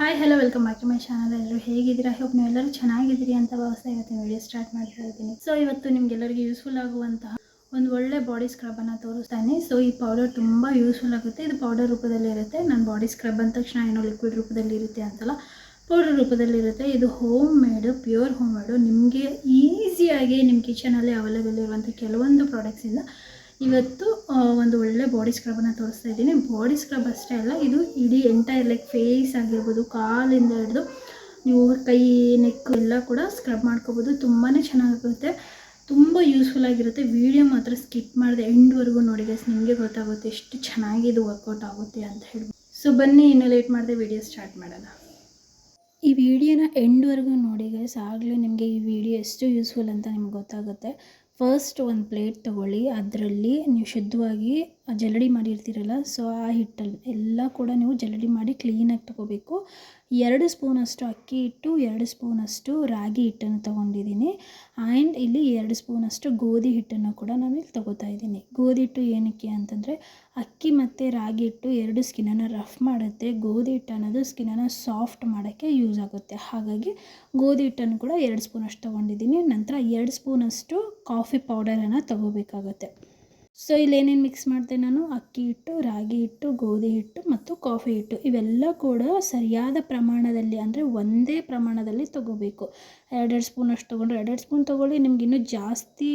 Hi hello welcome back to my channel. ಎಲ್ಲರೂ ಹೇಗಿದ್ದೀರಾ? Hope ನೀವೆಲ್ಲರೂ ಚೆನ್ನಾಗಿದ್ದೀರಿ ಅಂತ ಭಾವಿಸ್ತಾ ಇವತ್ತಿನ ವಿಡಿಯೋ ಸ್ಟಾರ್ಟ್ ಮಾಡ್ತಾ ಇದ್ದೀನಿ. ಸೊ ಇವತ್ತು ನಿಮಗೆಲ್ಲರಿಗೂ ಯೂಸ್ಫುಲ್ ಆಗುವಂತಹ ಒಂದು ಒಳ್ಳೆ ಬಾಡಿ ಸ್ಕ್ರಬ್ಬನ್ನು ತೋರಿಸ್ತಾನೆ. ಸೊ ಈ ಪೌಡರ್ ತುಂಬ ಯೂಸ್ಫುಲ್ ಆಗುತ್ತೆ. ಇದು ಪೌಡರ್ ರೂಪದಲ್ಲಿ ಇರುತ್ತೆ. ನಾನು ಬಾಡಿ ಸ್ಕ್ರಬ್ ಅಂದ ತಕ್ಷಣ ಏನೋ ಲಿಕ್ವಿಡ್ ರೂಪದಲ್ಲಿ ಇರುತ್ತೆ ಅಂತಲ್ಲ, ಪೌಡರ್ ರೂಪದಲ್ಲಿರುತ್ತೆ. ಇದು ಹೋಮ್ ಮೇಡು, ಪ್ಯೂರ್ ಹೋಮ್ ಮೇಡು. ನಿಮಗೆ ಈಸಿಯಾಗಿ ನಿಮ್ಮ ಕಿಚನಲ್ಲಿ ಅವೈಲೇಬಲ್ ಇರುವಂಥ ಕೆಲವೊಂದು ಪ್ರಾಡಕ್ಟ್ಸಿಂದ ಇವತ್ತು ಒಂದು ಒಳ್ಳೆ ಬಾಡಿ ಸ್ಕ್ರಬ್ಬನ್ನು ತೋರಿಸ್ತಾ ಇದ್ದೀನಿ. ಬಾಡಿ ಸ್ಕ್ರಬ್ ಅಷ್ಟೇ ಅಲ್ಲ, ಇದು ಇಡೀ ಎಂಟೈರ್ ಲೈಕ್ ಫೇಸ್ ಆಗಿರ್ಬೋದು, ಕಾಲಿಂದ ಹಿಡಿದು ನೀವು ಕೈ, ನೆಕ್ ಎಲ್ಲ ಕೂಡ ಸ್ಕ್ರಬ್ ಮಾಡ್ಕೋಬೋದು. ತುಂಬಾ ಚೆನ್ನಾಗಿರುತ್ತೆ, ತುಂಬ ಯೂಸ್ಫುಲ್ ಆಗಿರುತ್ತೆ. ವಿಡಿಯೋ ಮಾತ್ರ ಸ್ಕಿಪ್ ಮಾಡಿದೆ ಎಂಡ್ವರೆಗೂ ನೋಡಿ ಗೈಸ್, ನಿಮಗೆ ಗೊತ್ತಾಗುತ್ತೆ ಎಷ್ಟು ಚೆನ್ನಾಗಿ ಇದು ವರ್ಕೌಟ್ ಆಗುತ್ತೆ ಅಂತ ಹೇಳ್ಬೋದು. ಸೊ ಬನ್ನಿ, ಇನ್ನೂ ಲೇಟ್ ಮಾಡಿದೆ ವಿಡಿಯೋ ಸ್ಟಾರ್ಟ್ ಮಾಡೋಣ. ಈ ವಿಡಿಯೋನ ಎಂಡ್ವರೆಗೂ ನೋಡಿ ಗೈಸ್, ಆಗಲೇ ನಿಮಗೆ ಈ ವಿಡಿಯೋ ಎಷ್ಟು ಯೂಸ್ಫುಲ್ ಅಂತ ನಿಮ್ಗೆ ಗೊತ್ತಾಗುತ್ತೆ. ಫಸ್ಟ್ ಒಂದು ಪ್ಲೇಟ್ ತೊಗೊಳ್ಳಿ, ಅದರಲ್ಲಿ ನೀವು ಶುದ್ಧವಾಗಿ ಜಲ್ಲಡಿ ಮಾಡಿರ್ತೀರಲ್ಲ, ಸೊ ಆ ಹಿಟ್ಟಲ್ಲಿ ಎಲ್ಲ ಕೂಡ ನೀವು ಜಲ್ಲಡಿ ಮಾಡಿ ಕ್ಲೀನಾಗಿ ತೊಗೋಬೇಕು. 2 ಸ್ಪೂನಷ್ಟು ಅಕ್ಕಿ ಹಿಟ್ಟು, 2 ಸ್ಪೂನಷ್ಟು ರಾಗಿ ಹಿಟ್ಟನ್ನು ತೊಗೊಂಡಿದ್ದೀನಿ. ಆ್ಯಂಡ್ ಇಲ್ಲಿ 2 ಸ್ಪೂನಷ್ಟು ಗೋಧಿ ಹಿಟ್ಟನ್ನು ಕೂಡ ನಾನು ಇಲ್ಲಿ ತೊಗೋತಾ ಇದ್ದೀನಿ. ಗೋಧಿ ಹಿಟ್ಟು ಏನಕ್ಕೆ ಅಂತಂದರೆ ಅಕ್ಕಿ ಮತ್ತು ರಾಗಿ ಹಿಟ್ಟು 2 ಸ್ಕಿನ್ನನ್ನು ರಫ್ ಮಾಡುತ್ತೆ. ಗೋಧಿ ಹಿಟ್ಟು ಅನ್ನೋದು ಸ್ಕಿನ್ನನ್ನು ಸಾಫ್ಟ್ ಮಾಡೋಕ್ಕೆ ಯೂಸ್ ಆಗುತ್ತೆ. ಹಾಗಾಗಿ ಗೋಧಿ ಹಿಟ್ಟನ್ನು ಕೂಡ 2 ಸ್ಪೂನಷ್ಟು ತೊಗೊಂಡಿದ್ದೀನಿ. ನಂತರ 2 ಸ್ಪೂನಷ್ಟು ಕಾಫಿ ಪೌಡರನ್ನು ತೊಗೋಬೇಕಾಗುತ್ತೆ. ಸೊ ಇಲ್ಲೇನೇನು ಮಿಕ್ಸ್ ಮಾಡಿದೆ ನಾನು, ಅಕ್ಕಿ ಹಿಟ್ಟು, ರಾಗಿ ಹಿಟ್ಟು, ಗೋಧಿ ಹಿಟ್ಟು ಮತ್ತು ಕಾಫಿ ಹಿಟ್ಟು ಇವೆಲ್ಲ ಕೂಡ ಸರಿಯಾದ ಪ್ರಮಾಣದಲ್ಲಿ, ಅಂದರೆ ಒಂದೇ ಪ್ರಮಾಣದಲ್ಲಿ ತೊಗೋಬೇಕು. 2 ಸ್ಪೂನಷ್ಟು ತೊಗೊಂಡ್ರೆ 2 ಸ್ಪೂನ್ ತೊಗೊಳ್ಳಿ. ನಿಮ್ಗೆ ಇನ್ನೂ ಜಾಸ್ತಿ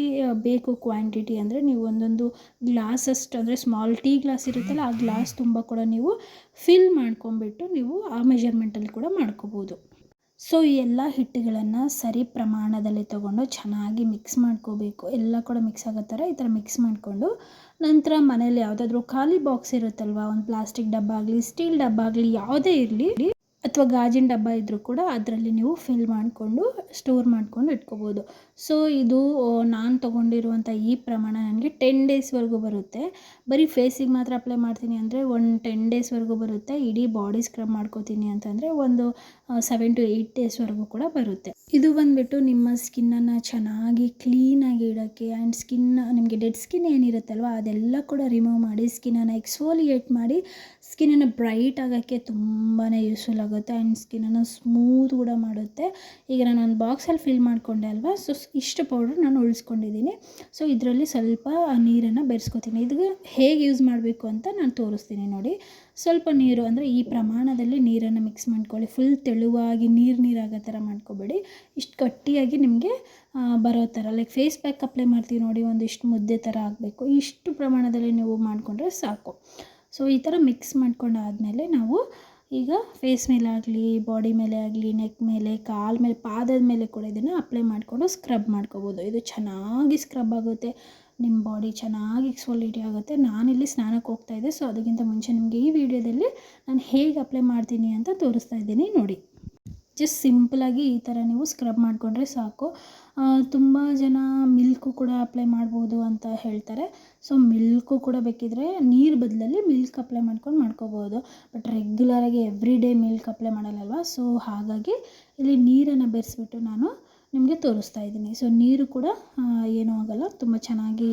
ಬೇಕು ಕ್ವಾಂಟಿಟಿ ಅಂದರೆ ನೀವು ಒಂದೊಂದು ಗ್ಲಾಸಷ್ಟು, ಅಂದರೆ ಸ್ಮಾಲ್ ಟೀ ಗ್ಲಾಸ್ ಇರುತ್ತಲ್ಲ, ಆ ಗ್ಲಾಸ್ ತುಂಬ ಕೂಡ ನೀವು ಫಿಲ್ ಮಾಡ್ಕೊಂಬಿಟ್ಟು ನೀವು ಆ ಮೆಜರ್ಮೆಂಟಲ್ಲಿ ಕೂಡ ಮಾಡ್ಕೋಬೋದು. ಸೊ ಈ ಎಲ್ಲ ಹಿಟ್ಟುಗಳನ್ನು ಸರಿ ಪ್ರಮಾಣದಲ್ಲಿ ತೊಗೊಂಡು ಚೆನ್ನಾಗಿ ಮಿಕ್ಸ್ ಮಾಡ್ಕೋಬೇಕು. ಎಲ್ಲ ಕೂಡ ಮಿಕ್ಸ್ ಆಗೋ ಥರ ಈ ಥರ ಮಿಕ್ಸ್ ಮಾಡಿಕೊಂಡು, ನಂತರ ಮನೇಲಿ ಯಾವುದಾದ್ರೂ ಖಾಲಿ ಬಾಕ್ಸ್ ಇರುತ್ತಲ್ವ, ಒಂದು ಪ್ಲಾಸ್ಟಿಕ್ ಡಬ್ಬ ಆಗಲಿ, ಸ್ಟೀಲ್ ಡಬ್ಬ ಆಗಲಿ, ಯಾವುದೇ ಇರಲಿ, ಅಥವಾ ಗಾಜಿನ ಡಬ್ಬ ಇದ್ದರೂ ಕೂಡ ಅದರಲ್ಲಿ ನೀವು ಫಿಲ್ ಮಾಡಿಕೊಂಡು ಸ್ಟೋರ್ ಮಾಡಿಕೊಂಡು ಇಟ್ಕೋಬೋದು. ಸೊ ಇದು ನಾನು ತೊಗೊಂಡಿರುವಂಥ ಈ ಪ್ರಮಾಣ ನನಗೆ 10 ಡೇಸ್ವರೆಗೂ ಬರುತ್ತೆ. ಬರೀ ಫೇಸಿಗೆ ಮಾತ್ರ ಅಪ್ಲೈ ಮಾಡ್ತೀನಿ ಅಂದರೆ ಒಂದು 10 ಡೇಸ್ವರೆಗೂ ಬರುತ್ತೆ. ಇಡೀ ಬಾಡಿ ಸ್ಕ್ರಬ್ ಮಾಡ್ಕೋತೀನಿ ಅಂತಂದರೆ ಒಂದು 7 to 8 ಡೇಸ್ವರೆಗೂ ಕೂಡ ಬರುತ್ತೆ. ಇದು ಬಂದುಬಿಟ್ಟು ನಿಮ್ಮ ಸ್ಕಿನ್ನನ್ನು ಚೆನ್ನಾಗಿ ಕ್ಲೀನಾಗಿ ಇಡೋಕ್ಕೆ, ಆ್ಯಂಡ್ ನಿಮಗೆ ಡೆಡ್ ಸ್ಕಿನ್ ಏನಿರುತ್ತಲ್ವ ಅದೆಲ್ಲ ಕೂಡ ರಿಮೂವ್ ಮಾಡಿ ಸ್ಕಿನ್ನನ್ನು ಎಕ್ಸ್ಫೋಲಿಯೇಟ್ ಮಾಡಿ ಸ್ಕಿನ್ನನ್ನು ಬ್ರೈಟ್ ಆಗೋಕ್ಕೆ ತುಂಬಾ ಯೂಸ್ಫುಲ್ ಆಗುತ್ತೆ. ಆ್ಯಂಡ್ ಸ್ಕಿನ್ನನ್ನು ಸ್ಮೂತ್ ಕೂಡ ಮಾಡುತ್ತೆ. ಈಗ ನಾನು ಒಂದು ಬಾಕ್ಸಲ್ಲಿ ಫಿಲ್ ಮಾಡಿಕೊಂಡೆ ಅಲ್ವಾ, ಸೊ ಇಷ್ಟು ಪೌಡ್ರ್ ನಾನು ಉಳಿಸ್ಕೊಂಡಿದ್ದೀನಿ. ಸೊ ಇದರಲ್ಲಿ ಸ್ವಲ್ಪ ನೀರನ್ನು ಬೆರೆಸ್ಕೊತೀನಿ. ಇದು ಹೇಗೆ ಯೂಸ್ ಮಾಡಬೇಕು ಅಂತ ನಾನು ತೋರಿಸ್ತೀನಿ ನೋಡಿ. ಸ್ವಲ್ಪ ನೀರು ಅಂದರೆ ಈ ಪ್ರಮಾಣದಲ್ಲಿ ನೀರನ್ನು ಮಿಕ್ಸ್ ಮಾಡ್ಕೊಳ್ಳಿ. ಫುಲ್ ತೆಳುವಾಗಿ ನೀರಾಗೋ ಥರ ಮಾಡ್ಕೊಬೇಡಿ. ಇಷ್ಟು ಗಟ್ಟಿಯಾಗಿ ನಿಮಗೆ ಬರೋ ಥರ, ಲೈಕ್ ಫೇಸ್ ಪ್ಯಾಕ್ ಅಪ್ಲೈ ಮಾಡ್ತೀವಿ ನೋಡಿ, ಒಂದಿಷ್ಟು ಮುದ್ದೆ ಥರ ಆಗಬೇಕು. ಇಷ್ಟು ಪ್ರಮಾಣದಲ್ಲಿ ನೀವು ಮಾಡಿಕೊಂಡ್ರೆ ಸಾಕು. ಸೊ ಈ ಥರ ಮಿಕ್ಸ್ ಮಾಡ್ಕೊಂಡಾದಮೇಲೆ ನಾವು ಈಗ ಫೇಸ್ ಮೇಲೆ ಆಗಲಿ, ಬಾಡಿ ಮೇಲೆ ಆಗಲಿ, ನೆಕ್ ಮೇಲೆ, ಕಾಲ ಮೇಲೆ, ಪಾದದ ಮೇಲೆ ಕೂಡ ಇದನ್ನು ಅಪ್ಲೈ ಮಾಡಿಕೊಂಡು ಸ್ಕ್ರಬ್ ಮಾಡ್ಕೋಬೋದು. ಇದು ಚೆನ್ನಾಗಿ ಸ್ಕ್ರಬ್ ಆಗುತ್ತೆ, ನಿಮ್ಮ ಬಾಡಿ ಚೆನ್ನಾಗಿ ಎಕ್ಸ್ಫೋಲಿಯೇಟ್ ಆಗುತ್ತೆ. ನಾನಿಲ್ಲಿ ಸ್ನಾನಕ್ಕೆ ಹೋಗ್ತಾಯಿದ್ದೆ, ಸೊ ಅದಕ್ಕಿಂತ ಮುಂಚೆ ನಿಮಗೆ ಈ ವಿಡಿಯೋದಲ್ಲಿ ನಾನು ಹೇಗೆ ಅಪ್ಲೈ ಮಾಡ್ತೀನಿ ಅಂತ ತೋರಿಸ್ತಾ ಇದ್ದೀನಿ ನೋಡಿ. ಜಸ್ಟ್ ಸಿಂಪಲಾಗಿ ಈ ಥರ ನೀವು ಸ್ಕ್ರಬ್ ಮಾಡಿಕೊಂಡ್ರೆ ಸಾಕು. ತುಂಬ ಜನ ಮಿಲ್ಕು ಕೂಡ ಅಪ್ಲೈ ಮಾಡ್ಬೋದು ಅಂತ ಹೇಳ್ತಾರೆ. ಸೊ ಮಿಲ್ಕು ಕೂಡ ಬೇಕಿದ್ರೆ ನೀರು ಬದಲಲ್ಲಿ ಮಿಲ್ಕ್ ಅಪ್ಲೈ ಮಾಡ್ಕೋಬೋದು. ಬಟ್ ರೆಗ್ಯುಲರಾಗಿ ಎವ್ರಿ ಡೇ ಮಿಲ್ಕ್ ಅಪ್ಲೈ ಮಾಡಲ್ಲಲ್ವ, ಸೊ ಹಾಗಾಗಿ ಇಲ್ಲಿ ನೀರನ್ನು ಬೆರೆಸ್ಬಿಟ್ಟು ನಾನು ನಿಮಗೆ ತೋರಿಸ್ತಾ ಇದ್ದೀನಿ. ಸೊ ನೀರು ಕೂಡ ಏನೂ ಆಗೋಲ್ಲ, ತುಂಬ ಚೆನ್ನಾಗಿ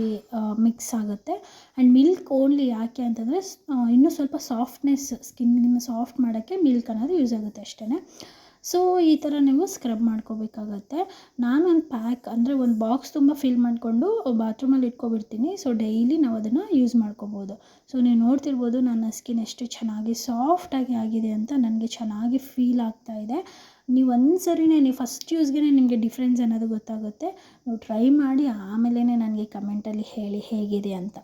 ಮಿಕ್ಸ್ ಆಗುತ್ತೆ. ಆ್ಯಂಡ್ ಮಿಲ್ಕ್ ಓನ್ಲಿ ಯಾಕೆ ಅಂತಂದರೆ ಇನ್ನೂ ಸ್ವಲ್ಪ ಸಾಫ್ಟ್ನೆಸ್, ಸ್ಕಿನ್ನ ಸಾಫ್ಟ್ ಮಾಡೋಕ್ಕೆ ಮಿಲ್ಕ್ ಅನ್ನೋದು ಯೂಸ್ ಆಗುತ್ತೆ ಅಷ್ಟೇ. ಸೊ ಈ ಥರ ನೀವು ಸ್ಕ್ರಬ್ ಮಾಡ್ಕೋಬೇಕಾಗತ್ತೆ. ನಾನು ಒಂದು ಪ್ಯಾಕ್ ಅಂದರೆ ಒಂದು ಬಾಕ್ಸ್ ತುಂಬ ಫಿಲ್ ಮಾಡಿಕೊಂಡು ಬಾತ್ರೂಮಲ್ಲಿ ಇಟ್ಕೊಬಿಡ್ತೀನಿ. ಸೊ ಡೈಲಿ ನಾವು ಅದನ್ನು ಯೂಸ್ ಮಾಡ್ಕೋಬೋದು. ಸೊ ನೀವು ನೋಡ್ತಿರ್ಬೋದು ನನ್ನ ಸ್ಕಿನ್ ಎಷ್ಟು ಚೆನ್ನಾಗಿ ಸಾಫ್ಟಾಗಿ ಆಗಿದೆ ಅಂತ ನನಗೆ ಚೆನ್ನಾಗಿ ಫೀಲ್ ಆಗ್ತಾಯಿದೆ. ನೀವು ಒಂದ್ಸರಿನೇ, ನೀವು ಫಸ್ಟ್ ಯೂಸ್ಗೆ ನಿಮಗೆ ಡಿಫ್ರೆನ್ಸ್ ಅನ್ನೋದು ಗೊತ್ತಾಗುತ್ತೆ. ನೀವು ಟ್ರೈ ಮಾಡಿ ಆಮೇಲೆ ನನಗೆ ಕಮೆಂಟಲ್ಲಿ ಹೇಳಿ ಹೇಗಿದೆ ಅಂತ.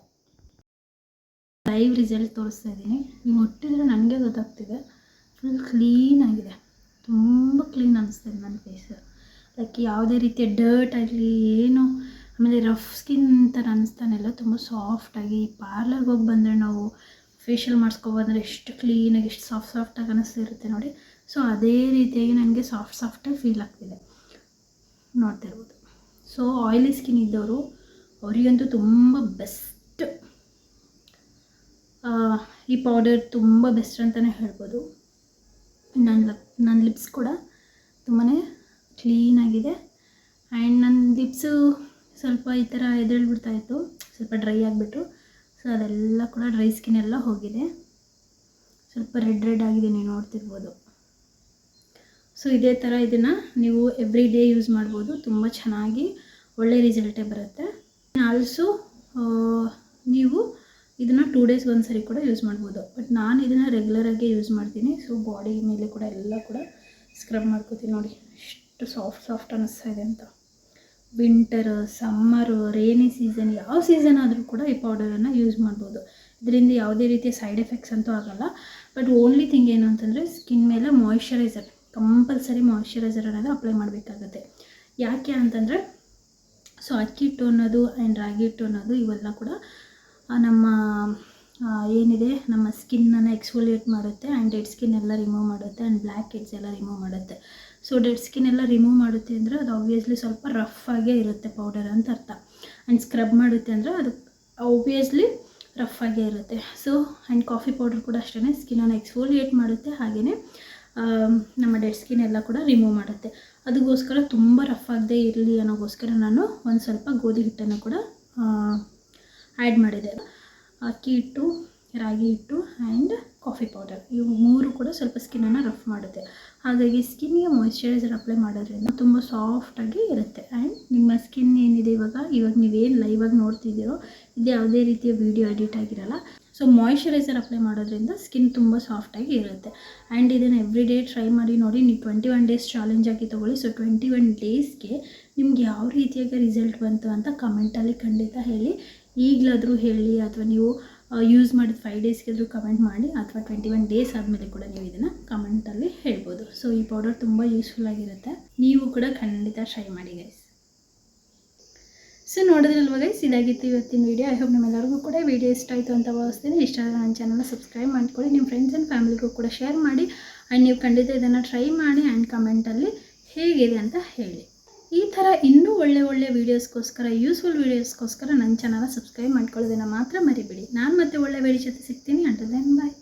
ಲೈವ್ ರಿಸಲ್ಟ್ ತೋರಿಸ್ತಾ ಇದ್ದೀನಿ. ನೀವು ಒಟ್ಟಿದ್ರೆ ನನಗೆ ಗೊತ್ತಾಗ್ತಿದೆ, ಫುಲ್ ಕ್ಲೀನಾಗಿದೆ, ತುಂಬ ಕ್ಲೀನ್ ಅನ್ನಿಸ್ತಿದೆ ನನ್ನ ಫೇಸ್. ಲೈಕ್ ಯಾವುದೇ ರೀತಿಯ ಡರ್ಟ್ ಆಗಲಿ ಏನು, ಆಮೇಲೆ ರಫ್ ಸ್ಕಿನ್ ಥರ ಅನ್ನಿಸ್ತಾನೆಲ್ಲ, ತುಂಬ ಸಾಫ್ಟಾಗಿ. ಪಾರ್ಲರ್ಗೆ ಹೋಗಿ ಬಂದರೆ ನಾವು ಫೇಶಿಯಲ್ ಮಾಡಿಸ್ಕೊಬಂದರೆ ಎಷ್ಟು ಕ್ಲೀನಾಗಿ, ಎಷ್ಟು ಸಾಫ್ಟಾಗಿ ಅನ್ನಿಸ್ತಿರುತ್ತೆ ನೋಡಿ. ಸೊ ಅದೇ ರೀತಿಯಾಗಿ ನನಗೆ ಸಾಫ್ಟಾಗಿ ಫೀಲ್ ಆಗ್ತಿದೆ, ನೋಡ್ತಿರ್ಬೋದು. ಸೊ ಆಯಿಲಿ ಸ್ಕಿನ್ ಇದ್ದವರು ಅವರಿಗಂತೂ ತುಂಬ ಬೆಸ್ಟ್, ಈ ಪೌಡರ್ ತುಂಬ ಬೆಸ್ಟ್ ಅಂತಲೇ ಹೇಳ್ಬೋದು. ನನ್ನ ಲಿಪ್ಸ್ ಕೂಡ ತುಂಬಾ ಕ್ಲೀನಾಗಿದೆ. ಆ್ಯಂಡ್ ನನ್ನ ಲಿಪ್ಸು ಸ್ವಲ್ಪ ಈ ಥರ ಎದ್ದೇಳ್ಬಿಡ್ತಾಯಿತ್ತು, ಸ್ವಲ್ಪ ಡ್ರೈ ಆಗಿಬಿಟ್ಟು. ಸೊ ಅದೆಲ್ಲ ಕೂಡ ಡ್ರೈ ಸ್ಕಿನ್ ಎಲ್ಲ ಹೋಗಿದೆ. ಸ್ವಲ್ಪ ರೆಡ್ ಆಗಿದೆ, ನೀವು ನೋಡ್ತಿರ್ಬೋದು. ಸೊ ಇದೇ ಥರ ಇದನ್ನು ನೀವು ಎವ್ರಿ ಡೇ ಯೂಸ್ ಮಾಡ್ಬೋದು, ತುಂಬ ಚೆನ್ನಾಗಿ ಒಳ್ಳೆ ರಿಸಲ್ಟೇ ಬರುತ್ತೆ. ಆಲ್ಸೋ ನೀವು ಇದನ್ನು 2 ಡೇಸ್ ಒಂದ್ಸರಿ ಕೂಡ ಯೂಸ್ ಮಾಡ್ಬೋದು, ಬಟ್ ನಾನು ಇದನ್ನು ರೆಗ್ಯುಲರಾಗಿ ಯೂಸ್ ಮಾಡ್ತೀನಿ. ಸೊ ಬಾಡಿ ಮೇಲೆ ಕೂಡ ಎಲ್ಲ ಕೂಡ ಸ್ಕ್ರಬ್ ಮಾಡ್ಕೋತೀನಿ. ನೋಡಿ ಎಷ್ಟು ಸಾಫ್ಟ್ ಅನ್ನಿಸ್ತಾ ಇದೆ ಅಂತ. ವಿಂಟರ್, ಸಮ್ಮರು, ರೇನಿ ಸೀಸನ್, ಯಾವ ಸೀಸನ್ ಆದರೂ ಕೂಡ ಈ ಪೌಡರನ್ನು ಯೂಸ್ ಮಾಡ್ಬೋದು. ಇದರಿಂದ ಯಾವುದೇ ರೀತಿಯ ಸೈಡ್ ಎಫೆಕ್ಟ್ಸ್ ಅಂತೂ ಆಗೋಲ್ಲ. ಬಟ್ ಓನ್ಲಿ ಥಿಂಗ್ ಏನು ಅಂತಂದರೆ ಸ್ಕಿನ್ ಮೇಲೆ ಮಾಯಿಶ್ಚರೈಸರ್, ಕಂಪಲ್ಸರಿ ಮಾಯಿಶ್ಚರೈಸರ್ ಅನ್ನೋದು ಅಪ್ಲೈ ಮಾಡಬೇಕಾಗುತ್ತೆ. ಯಾಕೆ ಅಂತಂದರೆ ಸೊ ಅಕ್ಕಿ ಹಿಟ್ಟು ಅನ್ನೋದು ಆ್ಯಂಡ್ ರಾಗಿ ಹಿಟ್ಟು ಅನ್ನೋದು ಇವೆಲ್ಲ ಕೂಡ ನಮ್ಮ ಏನಿದೆ ನಮ್ಮ ಸ್ಕಿನ್ನನ್ನು ಎಕ್ಸ್ಫೋಲಿಯೇಟ್ ಮಾಡುತ್ತೆ ಆ್ಯಂಡ್ ಡೆಡ್ ಸ್ಕಿನ್ ಎಲ್ಲ ರಿಮೂವ್ ಮಾಡುತ್ತೆ ಆ್ಯಂಡ್ ಬ್ಲ್ಯಾಕ್ ಹೆಡ್ಸ್ ಎಲ್ಲ ರಿಮೂವ್ ಮಾಡುತ್ತೆ. ಸೊ ಡೆಡ್ ಸ್ಕಿನ್ ಎಲ್ಲ ರಿಮೂವ್ ಮಾಡುತ್ತೆ ಅಂದರೆ ಅದು ಆಬ್ವಿಯಸ್ಲಿ ಸ್ವಲ್ಪ ರಫ್ ಆಗೇ ಇರುತ್ತೆ ಪೌಡರ್ ಅಂತ ಅರ್ಥ. ಆ್ಯಂಡ್ ಸ್ಕ್ರಬ್ ಮಾಡುತ್ತೆ ಅಂದರೆ ಅದು ಆಬ್ವಿಯಸ್ಲಿ ರಫ್ ಆಗೇ ಇರುತ್ತೆ. ಸೊ ಆ್ಯಂಡ್ ಕಾಫಿ ಪೌಡರ್ ಕೂಡ ಅಷ್ಟೇ ಸ್ಕಿನ್ನನ್ನು ಎಕ್ಸ್ಫೋಲಿಯೇಟ್ ಮಾಡುತ್ತೆ, ಹಾಗೆಯೇ ನಮ್ಮ ಡೆಡ್ ಸ್ಕಿನ್ ಎಲ್ಲ ಕೂಡ ರಿಮೂವ್ ಮಾಡುತ್ತೆ. ಅದಕ್ಕೋಸ್ಕರ ತುಂಬ ರಫ್ ಆಗದೆ ಇರಲಿ ಅನ್ನೋಗೋಸ್ಕರ ನಾನು ಒಂದು ಸ್ವಲ್ಪ ಗೋಧಿ ಹಿಟ್ಟನ್ನು ಕೂಡ ಆ್ಯಡ್ ಮಾಡಿದೆ. ಅಕ್ಕಿ ಹಿಟ್ಟು, ರಾಗಿ ಹಿಟ್ಟು ಆ್ಯಂಡ್ ಕಾಫಿ ಪೌಡರ್ ಇವು 3 ಕೂಡ ಸ್ವಲ್ಪ ಸ್ಕಿನ್ನನ್ನು ರಫ್ ಮಾಡುತ್ತೆ. ಹಾಗಾಗಿ ಸ್ಕಿನ್ಗೆ ಮಾಯಿಶ್ಚರೈಸರ್ ಅಪ್ಲೈ ಮಾಡೋದ್ರಿಂದ ತುಂಬ ಸಾಫ್ಟಾಗಿ ಇರುತ್ತೆ. ಆ್ಯಂಡ್ ನಿಮ್ಮ ಸ್ಕಿನ್ ಏನಿದೆ ಇವಾಗ ನೀವೇನು ಲೈವಾಗಿ ನೋಡ್ತಿದ್ದೀರೋ ಇದು ಯಾವುದೇ ರೀತಿಯ ವೀಡಿಯೋ ಎಡಿಟ್ ಆಗಿರಲ್ಲ. ಸೊ ಮಾಯಿಶ್ಚರೈಸರ್ ಅಪ್ಲೈ ಮಾಡೋದ್ರಿಂದ ಸ್ಕಿನ್ ತುಂಬ ಸಾಫ್ಟಾಗಿ ಇರುತ್ತೆ. ಆ್ಯಂಡ್ ಇದನ್ನು ಎವ್ರಿ ಡೇ ಟ್ರೈ ಮಾಡಿ ನೋಡಿ. ನೀವು 21 ಡೇಸ್ ಚಾಲೆಂಜ್ ಆಗಿ ತೊಗೊಳ್ಳಿ. ಸೊ 21 ಡೇಸ್ಗೆ ನಿಮ್ಗೆ ಯಾವ ರೀತಿಯಾಗಿ ರಿಸಲ್ಟ್ ಬಂತು ಅಂತ ಕಮೆಂಟಲ್ಲಿ ಖಂಡಿತ ಹೇಳಿ. ಈಗಲಾದರೂ ಹೇಳಿ, ಅಥವಾ ನೀವು ಯೂಸ್ ಮಾಡಿದ 5 ಡೇಸ್ಗಾದರೂ ಕಮೆಂಟ್ ಮಾಡಿ, ಅಥವಾ 21 ಡೇಸ್ ಆದಮೇಲೆ ಕೂಡ ನೀವು ಇದನ್ನು ಕಮೆಂಟಲ್ಲಿ ಹೇಳ್ಬೋದು. ಸೊ ಈ ಪೌಡರ್ ತುಂಬ ಯೂಸ್ಫುಲ್ ಆಗಿರುತ್ತೆ, ನೀವು ಕೂಡ ಖಂಡಿತ ಟ್ರೈ ಮಾಡಿ ಗೈಸ್. ಸೊ ನೋಡಿದ್ರಲ್ವ ಗೈಸ್, ಇದಾಗಿತ್ತು ಇವತ್ತಿನ ವೀಡಿಯೋ. ಐ ಹೋಪ್ ನಿಮ್ಮೆಲ್ಲರಿಗೂ ಕೂಡ ವಿಡಿಯೋ ಇಷ್ಟ ಆಯಿತು ಅಂತ ಭಾವಿಸ್ತೀನಿ. ಇಷ್ಟ ಆದರೆ ನನ್ನ ಚಾನಲ್ನ ಸಬ್ಸ್ಕ್ರೈಬ್ ಮಾಡ್ಕೊಳ್ಳಿ, ನಿಮ್ಮ ಫ್ರೆಂಡ್ಸ್ ಆ್ಯಂಡ್ ಫ್ಯಾಮಿಲಿಗೂ ಕೂಡ ಶೇರ್ ಮಾಡಿ. ಆ್ಯಂಡ್ ನೀವು ಖಂಡಿತ ಇದನ್ನು ಟ್ರೈ ಮಾಡಿ ಆ್ಯಂಡ್ ಕಮೆಂಟಲ್ಲಿ ಹೇಗಿದೆ ಅಂತ ಹೇಳಿ. ಈ ಥರ ಇನ್ನೂ ಒಳ್ಳೆ ವೀಡಿಯೋಸ್ಗೋಸ್ಕರ, ಯೂಸ್ಫುಲ್ ವೀಡಿಯೋಸ್ಗೋಸ್ಕರ ನನ್ನ ಚಾನಲ್ನ ಸಬ್ಸ್ಕ್ರೈಬ್ ಮಾಡ್ಕೊಳ್ಳೋದನ್ನು ಮಾತ್ರ ಮರಿಬೇಡಿ. ನಾನು ಮತ್ತೆ ಒಳ್ಳೆ ವೀಡಿಯೋ ಜೊತೆ ಸಿಗ್ತೀನಿ. ಅಂಟಿಲ್ ದೆನ್ ಬಾಯ್.